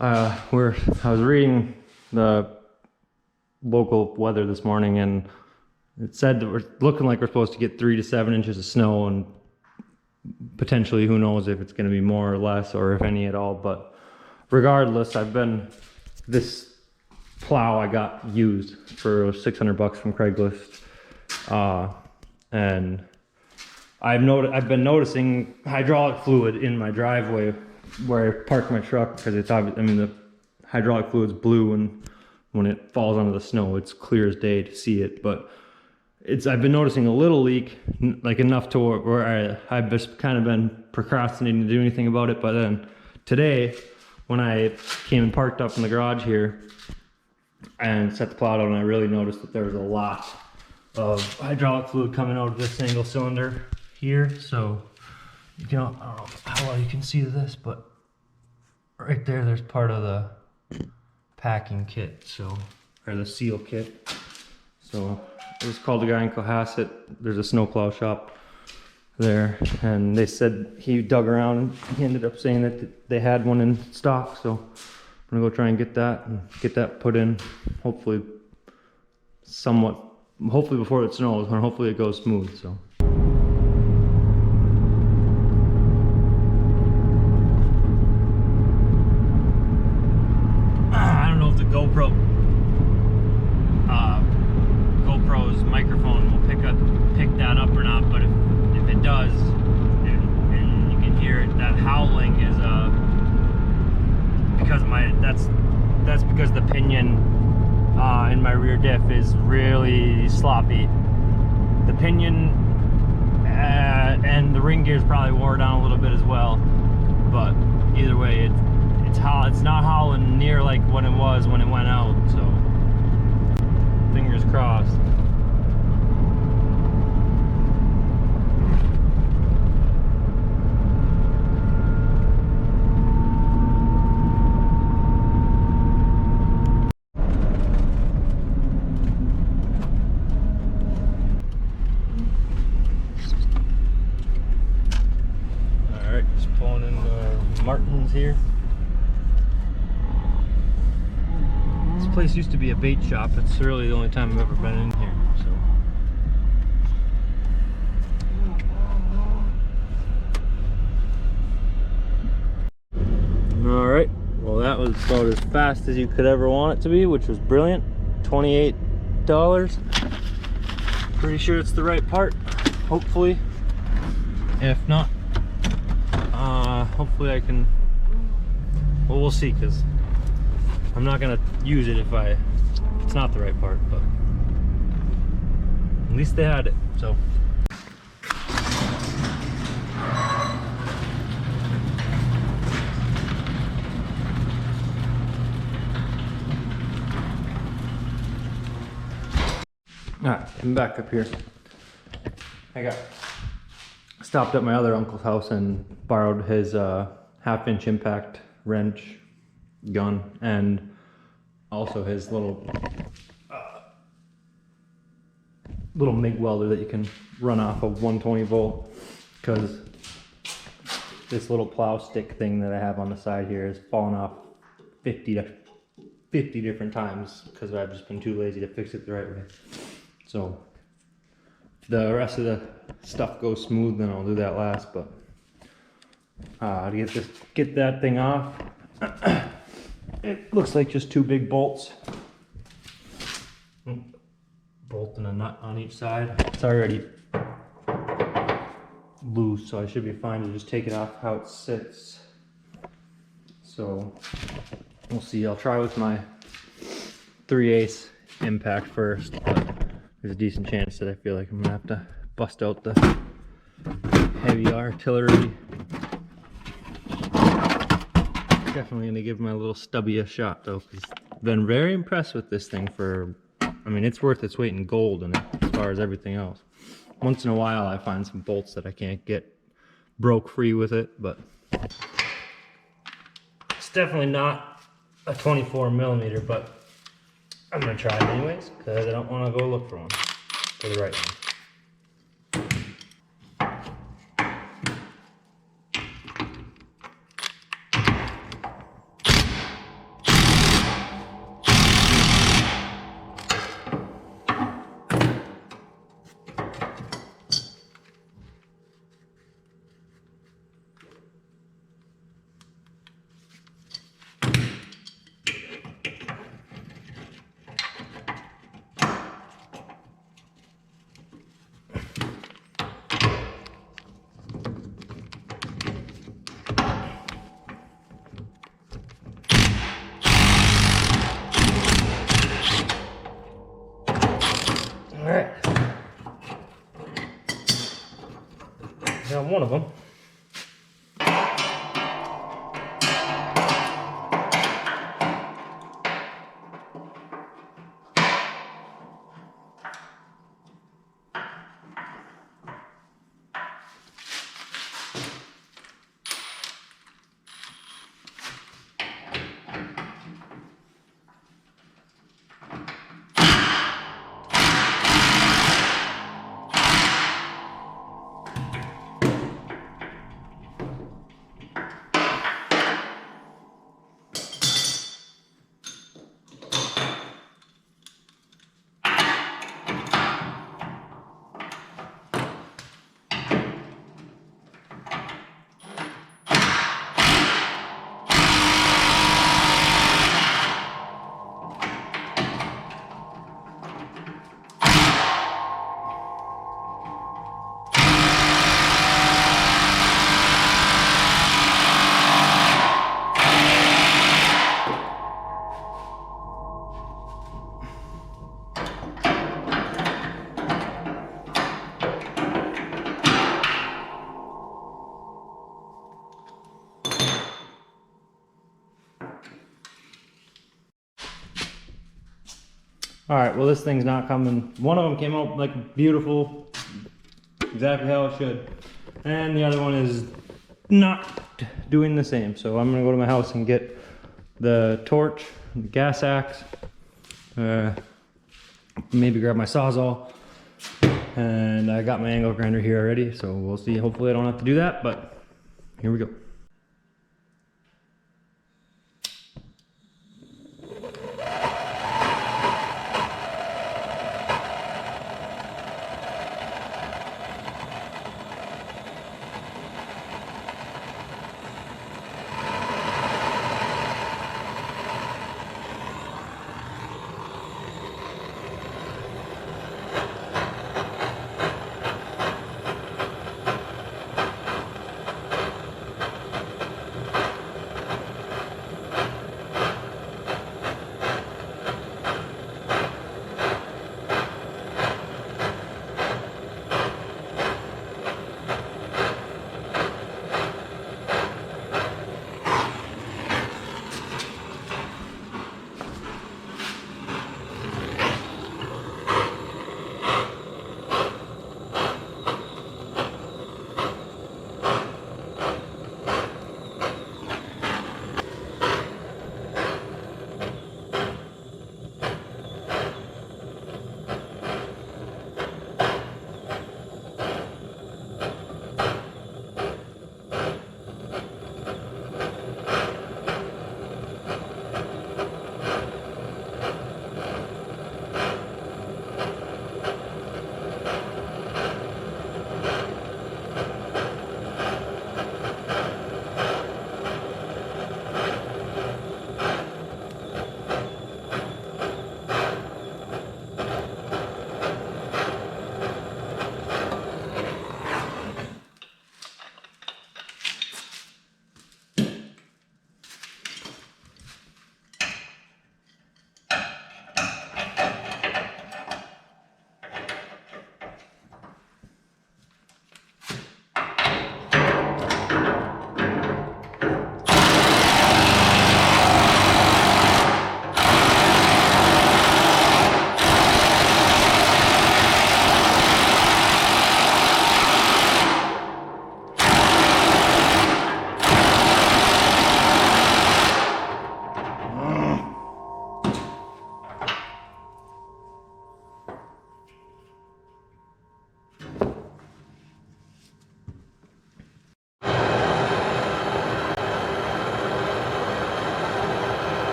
I was reading the local weather this morning, and it said that we're looking like we're supposed to get 3 to 7 inches of snow, and potentially who knows if it's going to be more or less, or if any at all. But regardless, this plow I got used for $600 from Craigslist, and I've been noticing hydraulic fluid in my driveway where I park my truck, because it's obvious. I mean, the hydraulic fluid's blue, and when it falls onto the snow, it's clear as day to see it. But I've been noticing a little leak, like enough to where I've just kind of been procrastinating to do anything about it. But then today, when I came and parked up in the garage here and set the plow down, I really noticed that there was a lot of hydraulic fluid coming out of this single cylinder here. So I don't know how well you can see this, but right there's part of the packing kit, or the seal kit. So I just called a guy in Cohasset. There's a snowplow shop there, and they said he dug around. He ended up saying that they had one in stock, so I'm gonna go try and get that put in. Hopefully before it snows, and hopefully it goes smooth. So. GoPro's microphone will pick that up or not, but if it does, and you can hear it, that howling is that's because the pinion in my rear diff is really sloppy. The pinion and the ring gear's probably wore down a little bit as well, but either way, it's not howling near like what it was when it went out. So fingers crossed. All right, just pulling in the Martins here. This place used to be a bait shop. It's really the only time I've ever been in here. So. All right. Well, that was about as fast as you could ever want it to be, which was brilliant. $28. Pretty sure it's the right part. Hopefully. If not, hopefully I can. Well, we'll see, because I'm not gonna use it if it's not the right part, but at least they had it, so. Alright, I'm back up here. I stopped at my other uncle's house and borrowed his 1/2-inch impact wrench gun, and also his little MIG welder that you can run off of 120 volt, because this little plow stick thing that I have on the side here has fallen off 50 different times because I've just been too lazy to fix it the right way. So if the rest of the stuff goes smooth, then I'll do that last. But to get that thing off, it looks like just 2 big bolts. Bolt and a nut on each side. It's already loose, so I should be fine to just take it off how it sits. So we'll see. I'll try with my 3/8 impact first. There's a decent chance that I feel like I'm gonna have to bust out the heavy artillery. Definitely gonna give my little stubby a shot though, because I've been very impressed with this thing I mean, it's worth its weight in gold in it as far as everything else. Once in a while I find some bolts that I can't get broke free with it, but it's definitely not a 24mm, but I'm gonna try it anyways, because I don't want to go look for one, for the right one. one of them. All right, well this thing's not coming. One of them came out like beautiful, exactly how it should. And the other one is not doing the same. So I'm gonna go to my house and get the torch, the gas axe, maybe grab my Sawzall. And I got my angle grinder here already, so we'll see. Hopefully I don't have to do that, but here we go.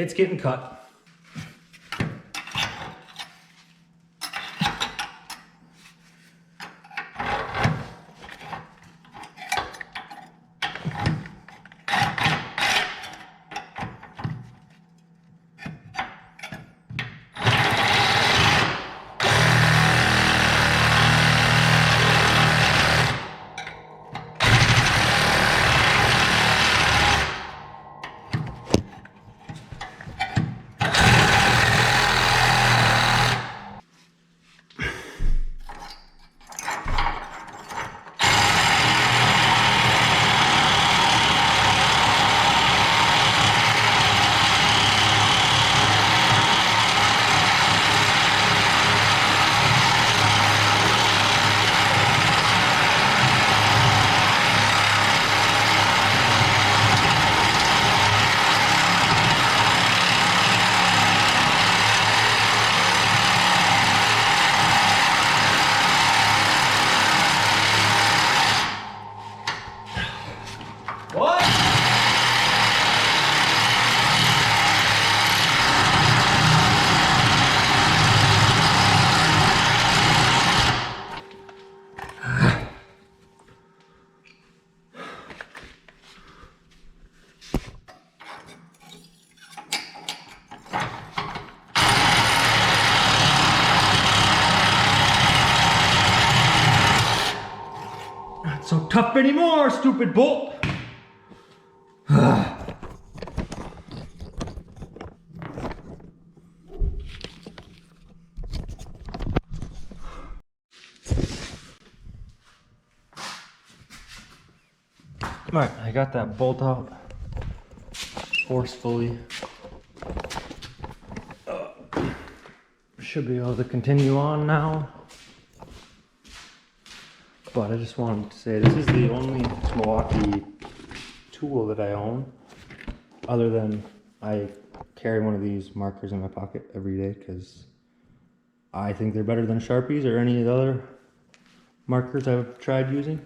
it's getting cut. What? Not so tough anymore, stupid bolt. Alright, I got that bolt out forcefully. Should be able to continue on now. But I just wanted to say this is the only Milwaukee tool that I own, other than I carry one of these markers in my pocket every day because I think they're better than Sharpies or any of the other markers I've tried using.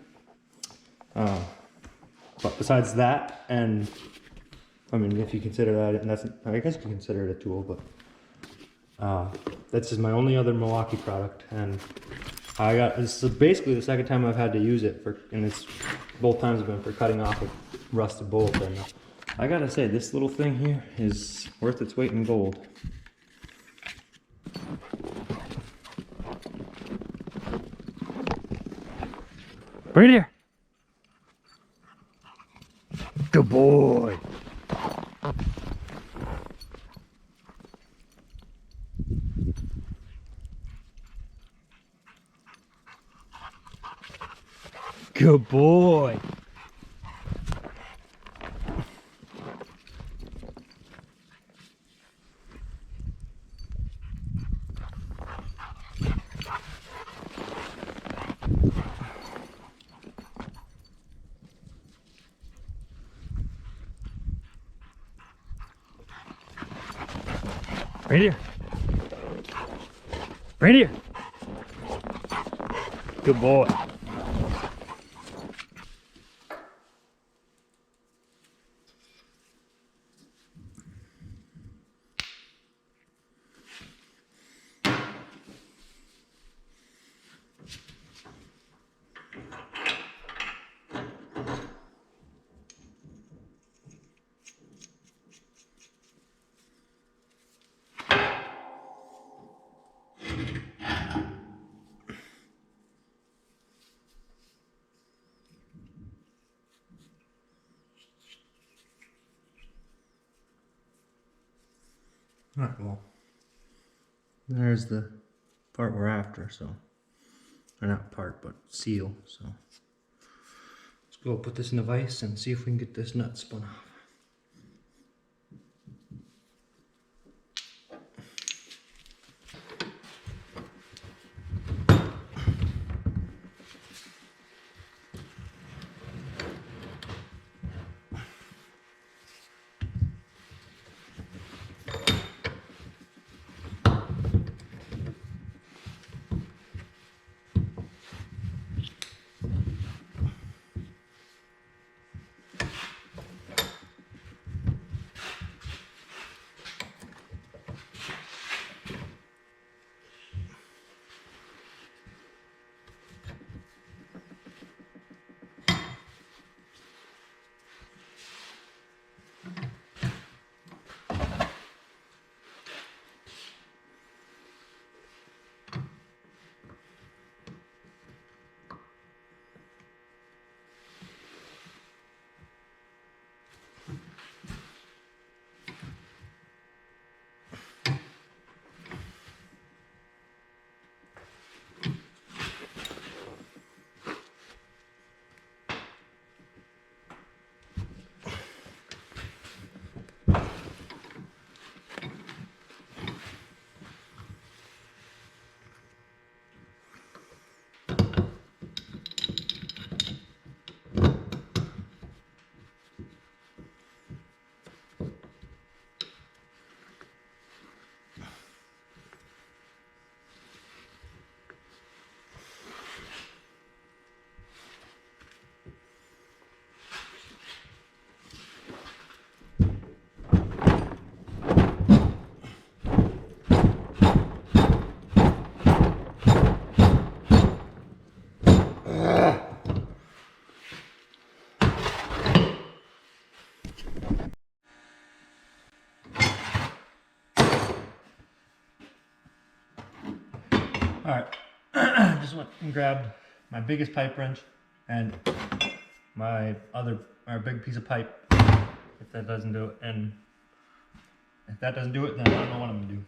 But besides that, and I mean, if you consider that, and that's, I guess you can consider it a tool, but that's just my only other Milwaukee product, and this is basically the second time I've had to use it and it's both times have been for cutting off a rusted bolt, and I gotta say this little thing here is worth its weight in gold. Right here. Good boy. Good boy. Right here. Right here. Good boy. Alright, well, there's the part we're after, so, or not part, but seal, so. Let's go put this in the vise and see if we can get this nut spun off. All right, just went and grabbed my biggest pipe wrench and our big piece of pipe. If that doesn't do it, and if that doesn't do it, then I don't know what I'm gonna do.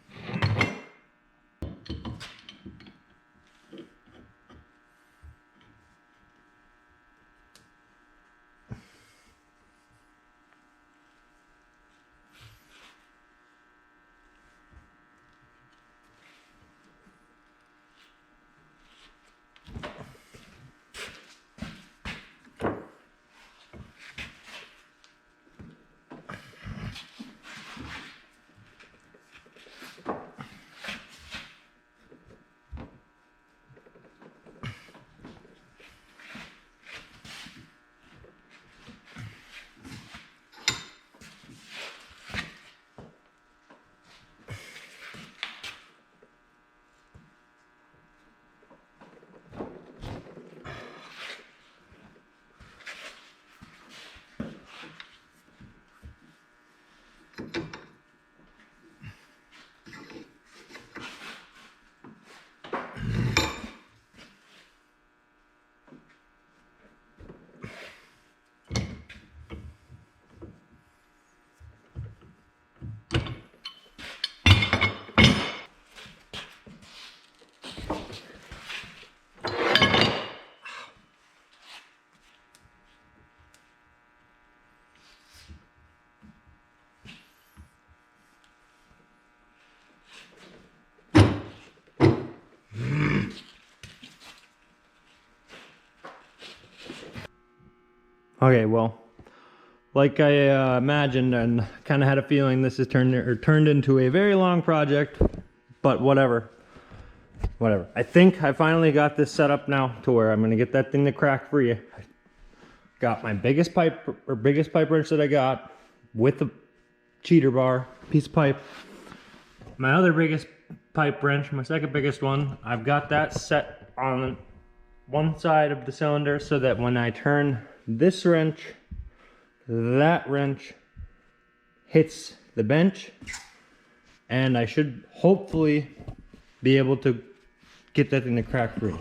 Okay, well, like I imagined and kind of had a feeling, this has turned into a very long project, but whatever. I think I finally got this set up now to where I'm gonna get that thing to crack free. I got my biggest pipe wrench that I got with the cheater bar piece of pipe. My other biggest pipe wrench, my second biggest one, I've got that set on one side of the cylinder so that when I turn this wrench, that wrench hits the bench, and I should hopefully be able to get that thing to crack free.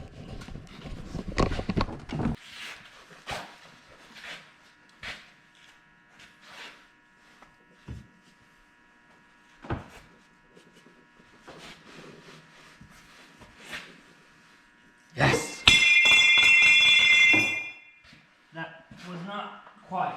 Yes! That was not quiet.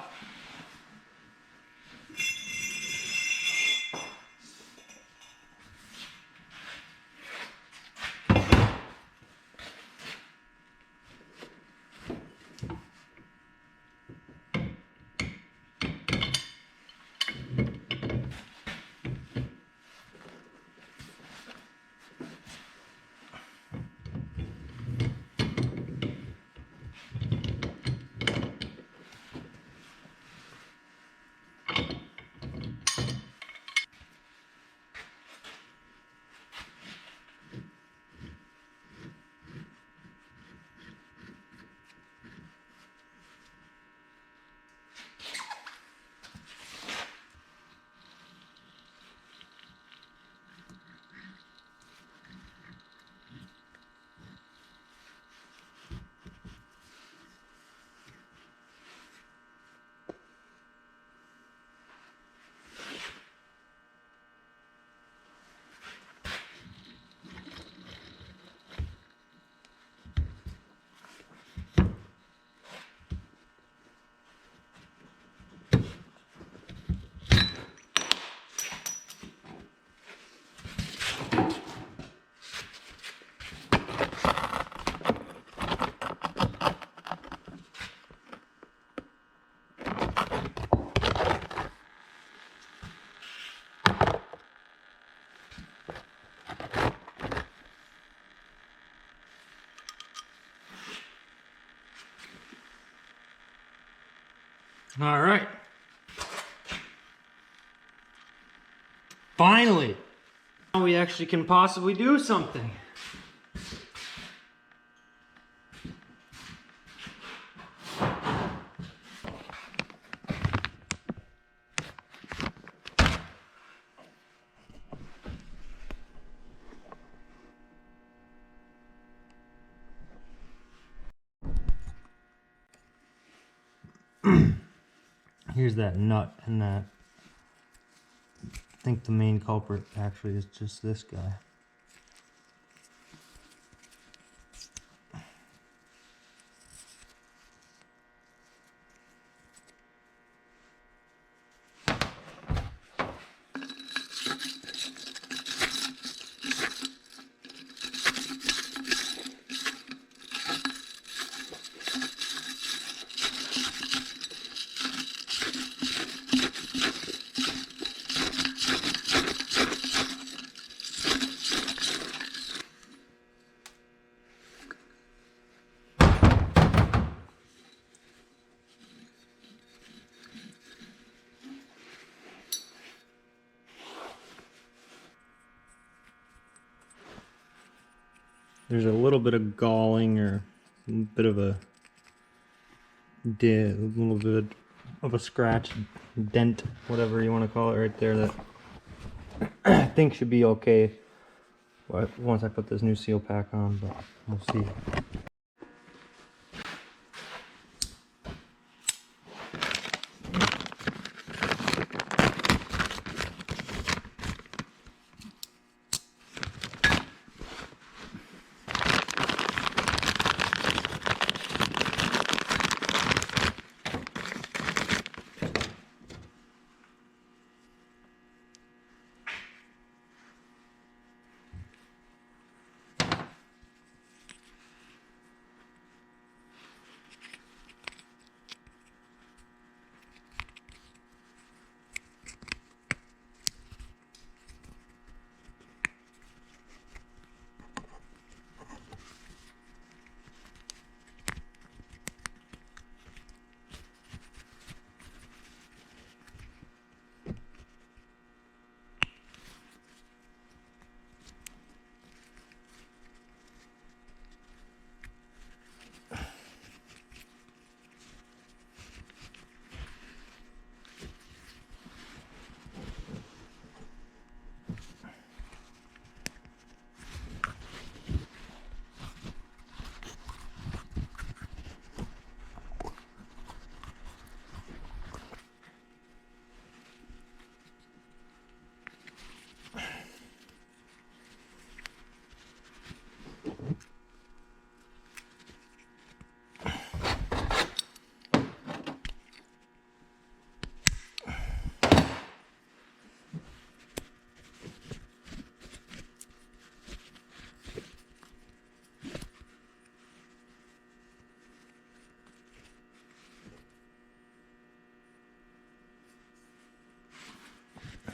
All right. Finally, now we actually can possibly do something. Here's that nut and that. I think the main culprit actually is just this guy. There's a little bit of galling or a bit of a little bit of a scratch, dent, whatever you want to call it right there that I think should be okay once I put this new seal pack on, but we'll see.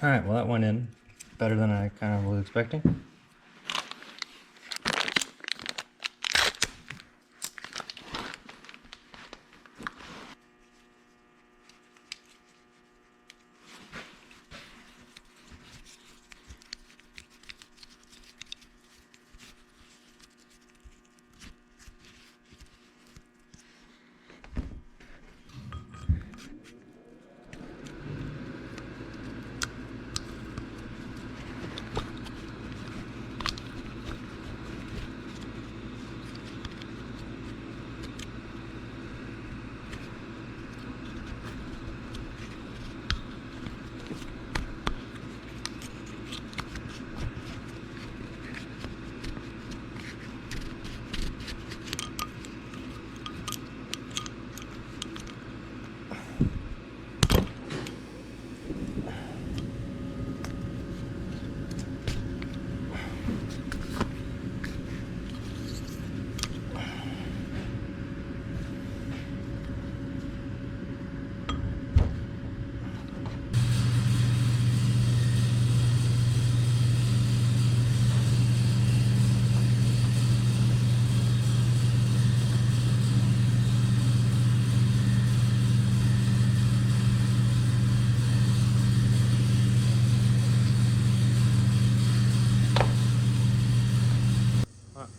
Alright, well that went in better than I kind of was expecting.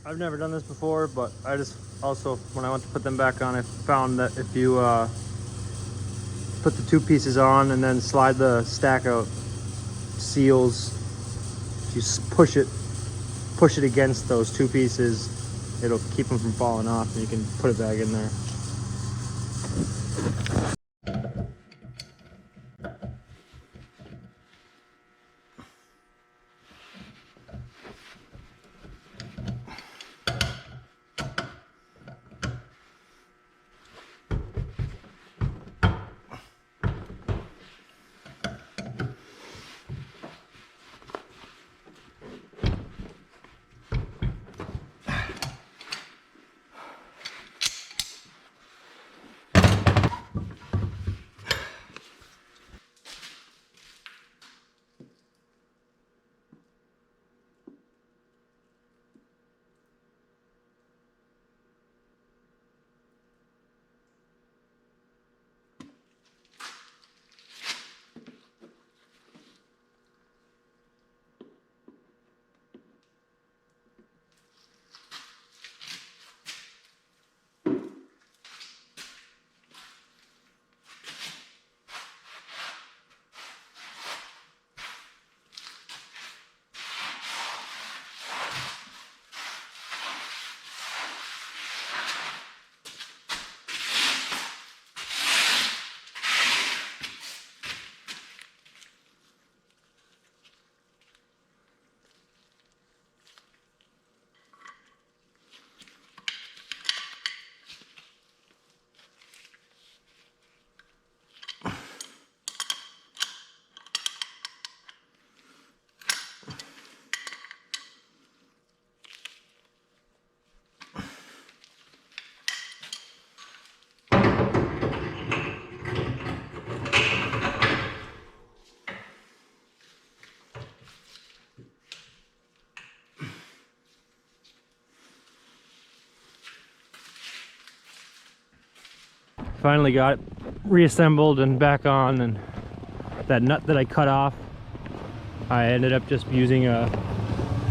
I've never done this before, but I just also, when I went to put them back on, I found that if you put the two pieces on and then slide the stack out seals, if you push it against those two pieces, it'll keep them from falling off and you can put it back in there. finally got it reassembled and back on, and that nut that I cut off, I ended up just using a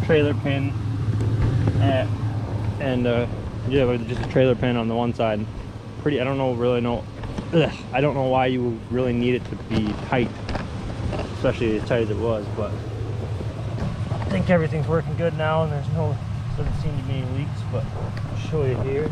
trailer pin and yeah, just a trailer pin on the one side. Pretty, I don't know why you really need it to be tight, especially as tight as it was, but I think everything's working good now, and doesn't seem to be any leaks, but I'll show you here.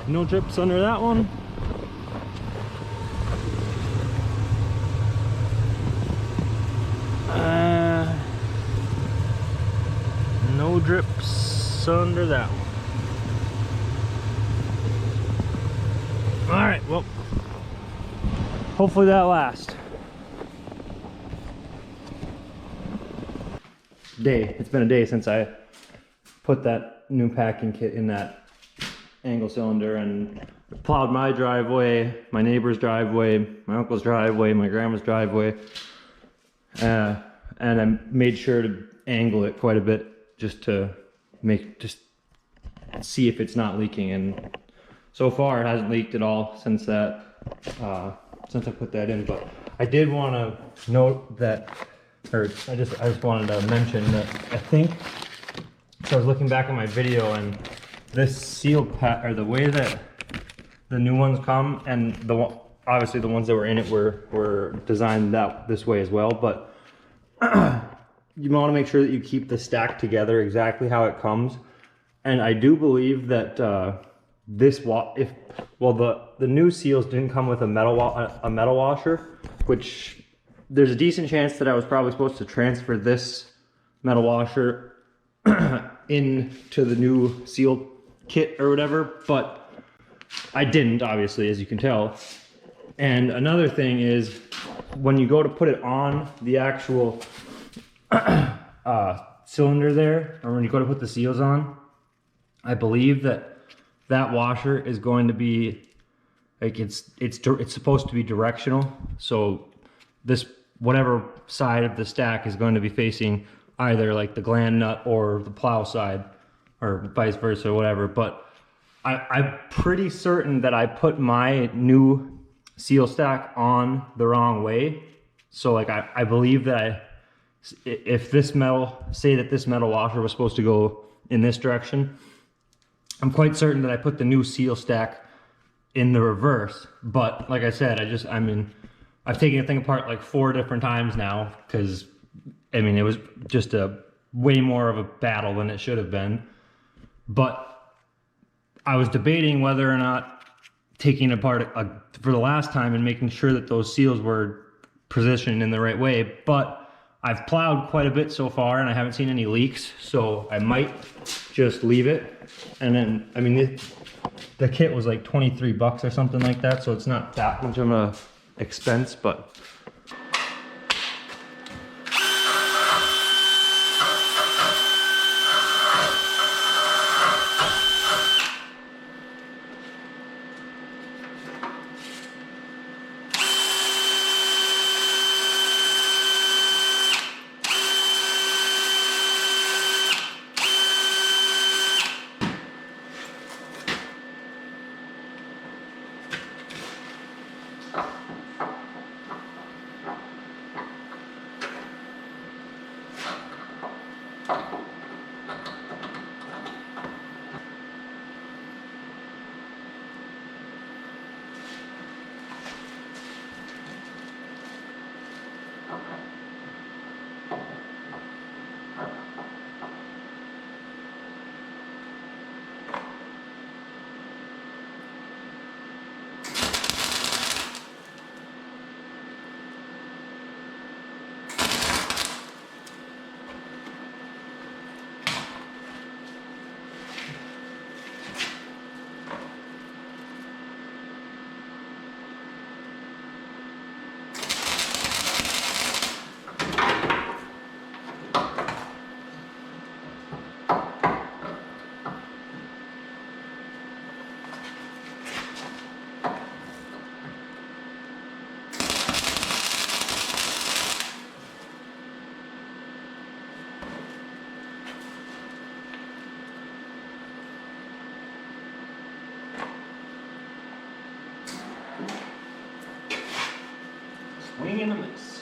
No drips under that one. No drips under that one. All right, well, hopefully that lasts. It's been a day since I put that new packing kit in that angle cylinder, and plowed my driveway, my neighbor's driveway, my uncle's driveway, my grandma's driveway, and I made sure to angle it quite a bit just to see if it's not leaking, and so far it hasn't leaked at all since I put that in. But I did want to note that, or I just wanted to mention that I think, so I was looking back at my video, and this seal pack, or the way that the new ones come, and obviously the ones that were in it were designed this way as well, but you want to make sure that you keep the stack together exactly how it comes. And I do believe that the new seals didn't come with a metal washer, which there's a decent chance that I was probably supposed to transfer this metal washer into the new seal kit or whatever, but I didn't, obviously, as you can tell. And another thing is, when you go to put it on the actual cylinder there, or when you go to put the seals on, I believe that washer is going to be like, it's supposed to be directional. So this, whatever side of the stack is going to be facing either like the gland nut or the plow side, or vice versa, or whatever. But I'm pretty certain that I put my new seal stack on the wrong way. So like I believe that if this metal washer was supposed to go in this direction, I'm quite certain that I put the new seal stack in the reverse. But like I said, I've taken the thing apart like 4 different times now, because it was just a way more of a battle than it should have been. But I was debating whether or not taking it apart for the last time and making sure that those seals were positioned in the right way. But I've plowed quite a bit so far, and I haven't seen any leaks, so I might just leave it. And then, the kit was like $23 or something like that, so it's not that much of an expense, but Swing and a miss.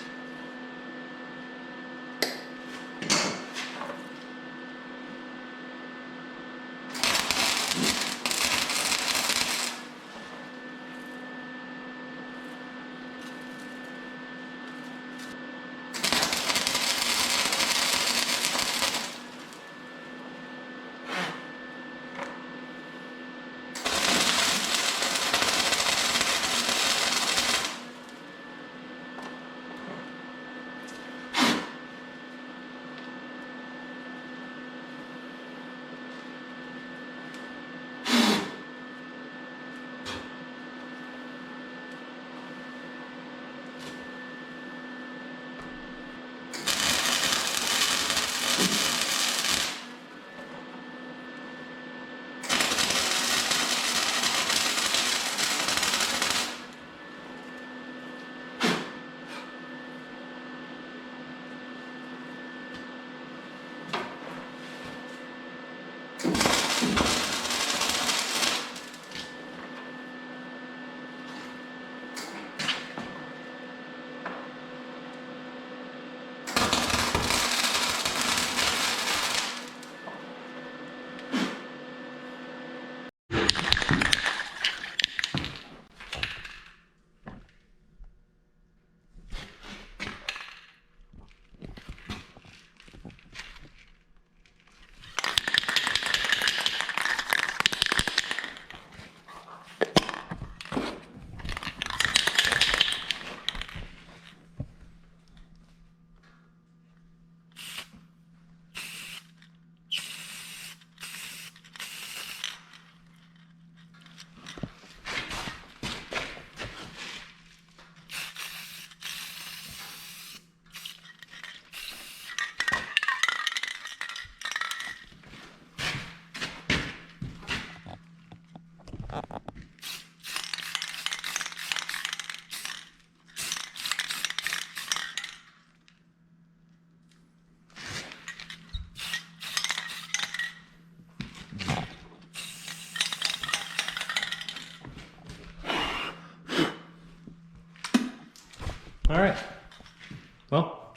All right. Well,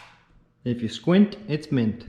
if you squint, it's mint.